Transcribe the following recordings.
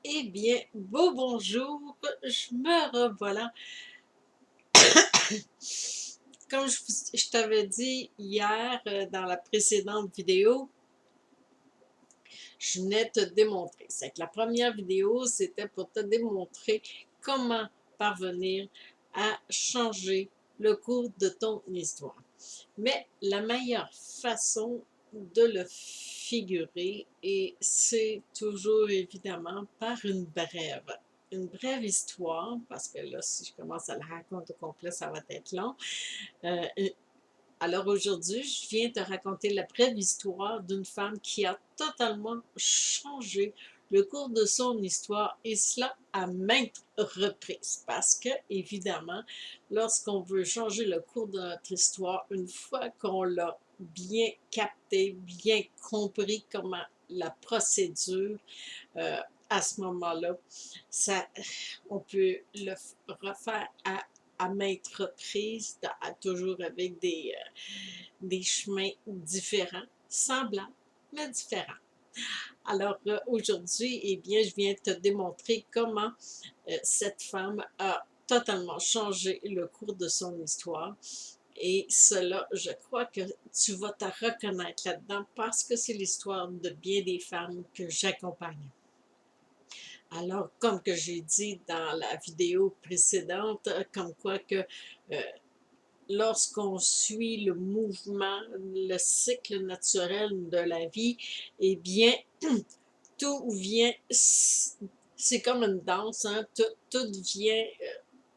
Eh bien, beau bonjour, je me revoilà. Comme je t'avais dit hier dans la précédente vidéo, je venais te démontrer. C'est que la première vidéo, c'était pour te démontrer comment parvenir à changer le cours de ton histoire. Mais la meilleure façon de le figurer, et c'est toujours évidemment par une brève histoire, parce que là, si je commence à la raconter au complet, ça va être long. Euh, alors aujourd'hui, je viens te raconter la brève histoire d'une femme qui a totalement changé le cours de son histoire, et cela à maintes reprises. Parce que, évidemment, lorsqu'on veut changer le cours de notre histoire, une fois qu'on l'a bien capté, bien compris comment la procédure, euh, à ce moment-là, ça, on peut le refaire à maintes reprises, toujours avec des chemins différents, semblables, mais différents. Alors aujourd'hui, eh bien, je viens te démontrer comment cette femme a totalement changé le cours de son histoire. Et cela, je crois que tu vas te reconnaître là-dedans parce que c'est l'histoire de bien des femmes que j'accompagne. Alors, comme que j'ai dit dans la vidéo précédente, comme quoi que euh, lorsqu'on suit le mouvement, le cycle naturel de la vie, eh bien, tout vient, c'est comme une danse, hein, tout vient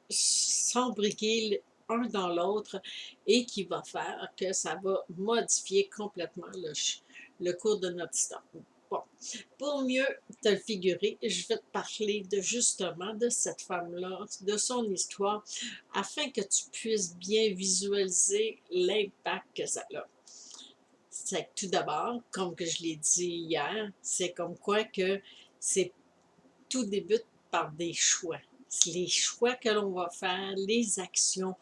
s'embriquer un dans l'autre et qui va faire que ça va modifier complètement le cours de notre histoire. Bon, pour mieux te le figurer, je vais te parler de justement de cette femme-là, de son histoire, afin que tu puisses bien visualiser l'impact que ça a. C'est tout d'abord, comme que je l'ai dit hier, c'est comme quoi que c'est tout débute par des choix. Les choix que l'on va faire, les actions,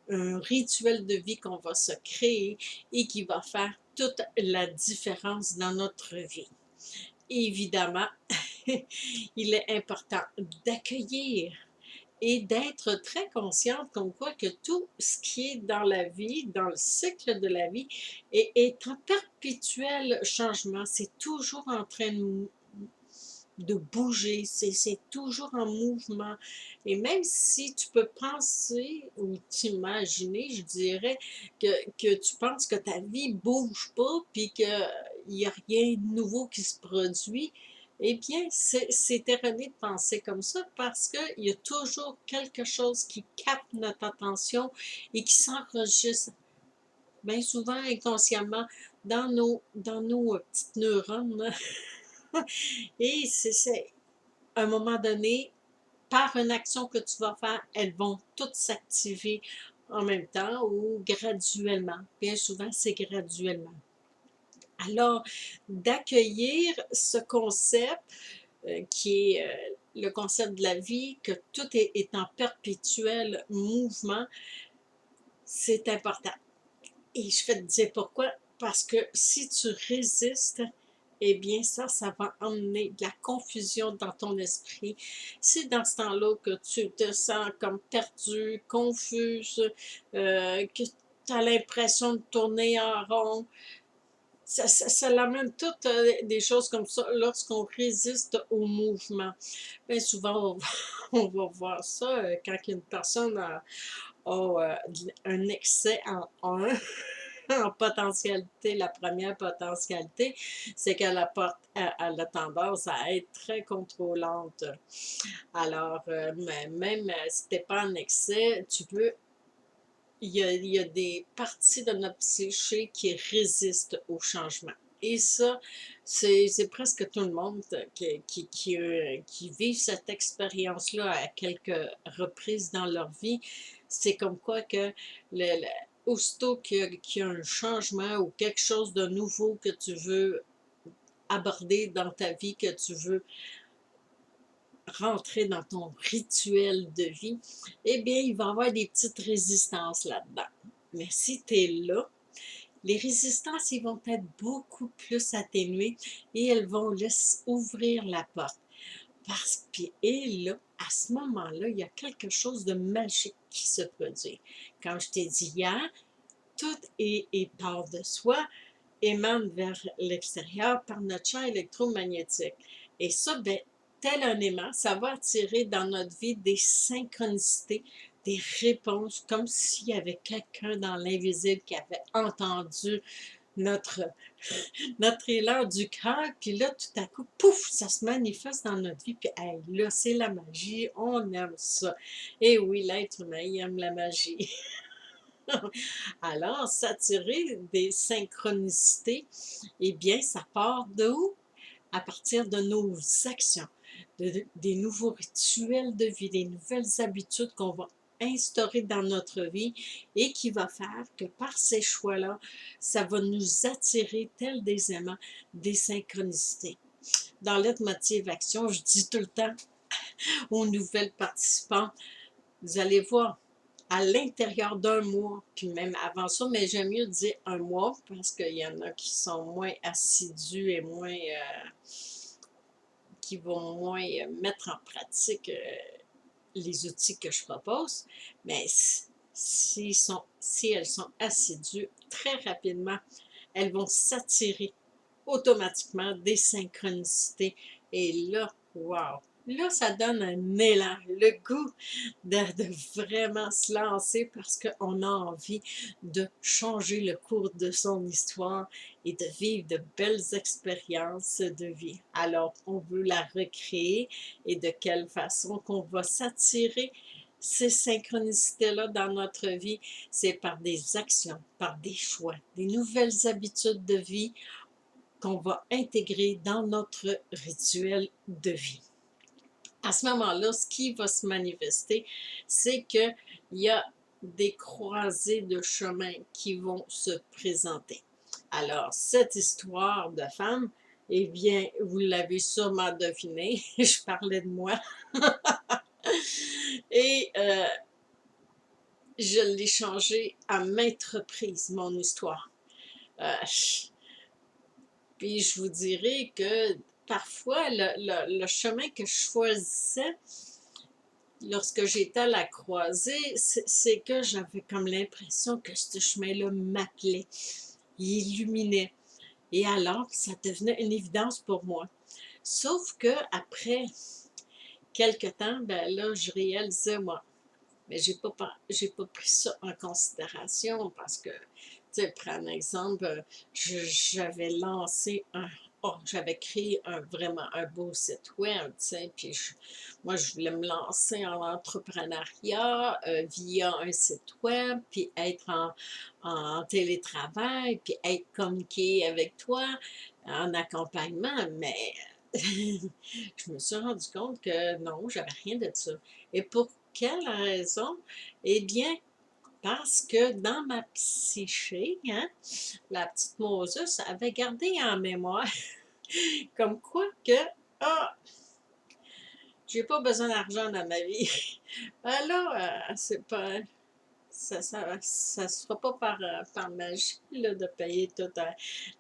un rituel de vie qu'on va se créer et qui va faire toute la différence dans notre vie. Évidemment, il est important d'accueillir et d'être très consciente comme quoi que tout ce qui est dans la vie, dans le cycle de la vie, est en perpétuel changement. C'est toujours en train de bouger, c'est toujours en mouvement. Et même si tu peux penser ou t'imaginer, je dirais, que tu penses que ta vie bouge pas, puis qu'il n'y a rien de nouveau qui se produit, eh bien, c'est erroné de penser comme ça parce qu'il y a toujours quelque chose qui capte notre attention et qui s'enregistre bien souvent inconsciemment dans nos petites neurones. Et c'est à un moment donné, par une action que tu vas faire, elles vont toutes s'activer en même temps ou graduellement. Bien souvent, c'est graduellement. Alors, d'accueillir ce concept qui est le concept de la vie, que tout est en perpétuel mouvement, c'est important. Et je vais te dire pourquoi. Parce que si tu résistes, eh bien ça va emmener de la confusion dans ton esprit. C'est dans ce temps-là que tu te sens comme perdu, confuse, que tu as l'impression de tourner en rond. Ça l'amène toutes des choses comme ça lorsqu'on résiste au mouvement. Bien souvent, on va voir ça quand une personne un excès en potentialité. La première potentialité, c'est qu'elle elle a tendance à être très contrôlante. Alors, même si tu n'es pas en excès, tu peux. Il y a des parties de notre psyché qui résistent au changement. Et ça, c'est presque tout le monde qui vit cette expérience-là à quelques reprises dans leur vie. C'est comme quoi que aussitôt qu'il y a un changement ou quelque chose de nouveau que tu veux aborder dans ta vie, que tu veux rentrer dans ton rituel de vie, eh bien, il va y avoir des petites résistances là-dedans. Mais si tu es là, les résistances, ils vont être beaucoup plus atténuées et elles vont laisser ouvrir la porte. Et là, à ce moment-là, il y a quelque chose de magique qui se produit. Comme je t'ai dit hier, tout est part de soi, émane vers l'extérieur par notre champ électromagnétique. Et ça, ben, tel un aimant, ça va attirer dans notre vie des synchronicités, des réponses, comme s'il y avait quelqu'un dans l'invisible qui avait entendu notre, notre élan du cœur, puis là, tout à coup, pouf, ça se manifeste dans notre vie, puis hey, là, c'est la magie, on aime ça. Et oui, l'être humain, il aime la magie. Alors, s'attirer des synchronicités, eh bien, ça part de où? À partir de nos actions, des nouveaux rituels de vie, des nouvelles habitudes qu'on va instaurer dans notre vie et qui va faire que par ces choix-là, ça va nous attirer, tel des aimants, des synchronicités. Dans l'aide motive action, je dis tout le temps aux nouvelles participantes, vous allez voir, à l'intérieur d'un mois, puis même avant ça, mais j'aime mieux dire un mois parce qu'il y en a qui sont moins assidus et moins, qui vont moins mettre en pratique les outils que je propose, mais si elles sont assidues, très rapidement, elles vont s'attirer automatiquement des synchronicités. Et là, wow! Là, ça donne un élan, le goût de vraiment se lancer parce qu'on a envie de changer le cours de son histoire et de vivre de belles expériences de vie. Alors, on veut la recréer et de quelle façon qu'on va s'attirer ces synchronicités-là dans notre vie, c'est par des actions, par des choix, des nouvelles habitudes de vie qu'on va intégrer dans notre rituel de vie. À ce moment-là, ce qui va se manifester, c'est qu'il y a des croisées de chemins qui vont se présenter. Alors, cette histoire de femme, eh bien, vous l'avez sûrement deviné, je parlais de moi. Et je l'ai changée à maintes reprises, mon histoire. Euh, Puis je vous dirais que parfois, le chemin que je choisissais lorsque j'étais à la croisée, c'est que j'avais comme l'impression que ce chemin-là m'appelait, il illuminait. Et alors, ça devenait une évidence pour moi. Sauf que après quelques temps, ben là, je réalisais, moi, mais j'ai pas pris ça en considération parce que, tu sais, prends un exemple, j'avais lancé j'avais créé vraiment un beau site web, tu sais, puis moi, je voulais me lancer en entrepreneuriat via un site web, puis être en télétravail, puis être communiqué avec toi en accompagnement, mais je me suis rendu compte que non, j'avais rien de ça. Et pour quelle raison? Eh bien, parce que dans ma psyché, hein, la petite Moses avait gardé en mémoire comme quoi que ah, j'ai pas besoin d'argent dans ma vie. Alors, c'est pas. Ça se fera pas par magie là, de payer tout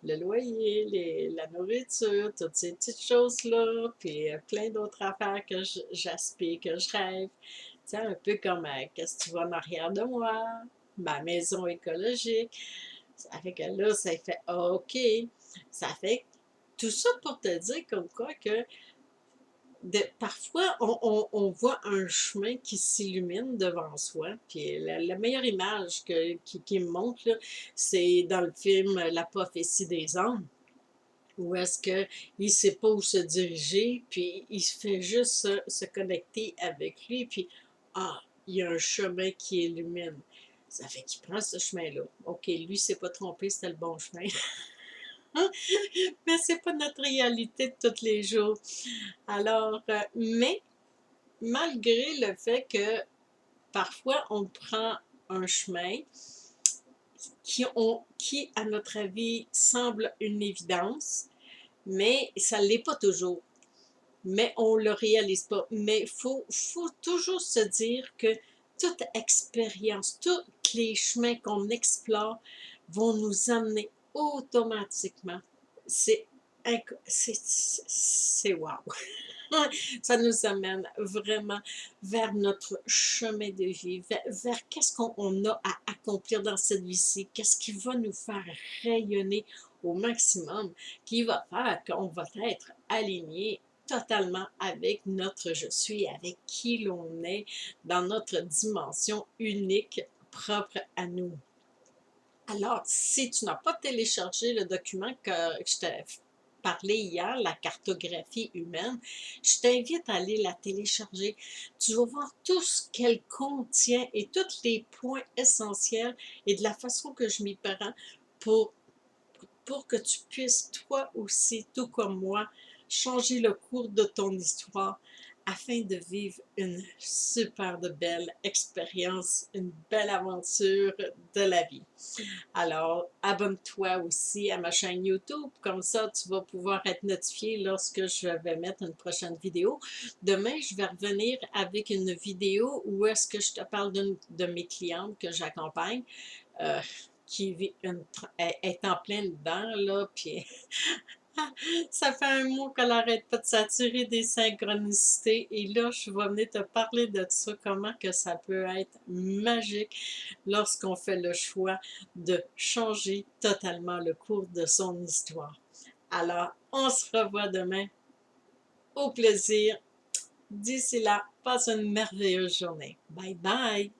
le loyer, la nourriture, toutes ces petites choses-là, puis plein d'autres affaires que j'aspire, que je rêve. Tu sais, un peu comme qu'est-ce que tu vois en arrière de moi, ma maison écologique. Ça fait que là, ça fait OK. Ça fait tout ça pour te dire comme quoi que parfois, on voit un chemin qui s'illumine devant soi. Puis la meilleure image qui me montre, là, c'est dans le film La prophétie des anges, où est-ce qu'il ne sait pas où se diriger, puis il fait juste se connecter avec lui, puis ah, il y a un chemin qui illumine. Ça fait qu'il prend ce chemin-là. OK, lui, il ne s'est pas trompé, c'était le bon chemin. Mais c'est pas notre réalité de tous les jours. Alors, mais malgré le fait que parfois on prend un chemin qui, à notre avis, semble une évidence, mais ça ne l'est pas toujours. Mais on ne le réalise pas. Mais faut toujours se dire que toute expérience, tous les chemins qu'on explore vont nous amener automatiquement. C'est wow. Ça nous amène vraiment vers notre chemin de vie, vers qu'est-ce qu'on a à accomplir dans cette vie-ci, qu'est-ce qui va nous faire rayonner au maximum, qui va faire qu'on va être aligné totalement avec notre je suis, avec qui l'on est, dans notre dimension unique, propre à nous. Alors, si tu n'as pas téléchargé le document que je t'ai parlé hier, la cartographie humaine, je t'invite à aller la télécharger. Tu vas voir tout ce qu'elle contient et tous les points essentiels et de la façon que je m'y prends pour, pour que tu puisses toi aussi, tout comme moi, changer le cours de ton histoire afin de vivre une super de belle expérience, une belle aventure de la vie. Alors, abonne-toi aussi à ma chaîne YouTube, comme ça tu vas pouvoir être notifié lorsque je vais mettre une prochaine vidéo. Demain, je vais revenir avec une vidéo où est-ce que je te parle d'une de mes clientes que j'accompagne, euh, qui vit est en plein dedans, là, puis ça fait un mois qu'elle n'arrête pas de s'attirer des synchronicités et là, je vais venir te parler de ça, comment que ça peut être magique lorsqu'on fait le choix de changer totalement le cours de son histoire. Alors, on se revoit demain. Au plaisir. D'ici là, passe une merveilleuse journée. Bye bye!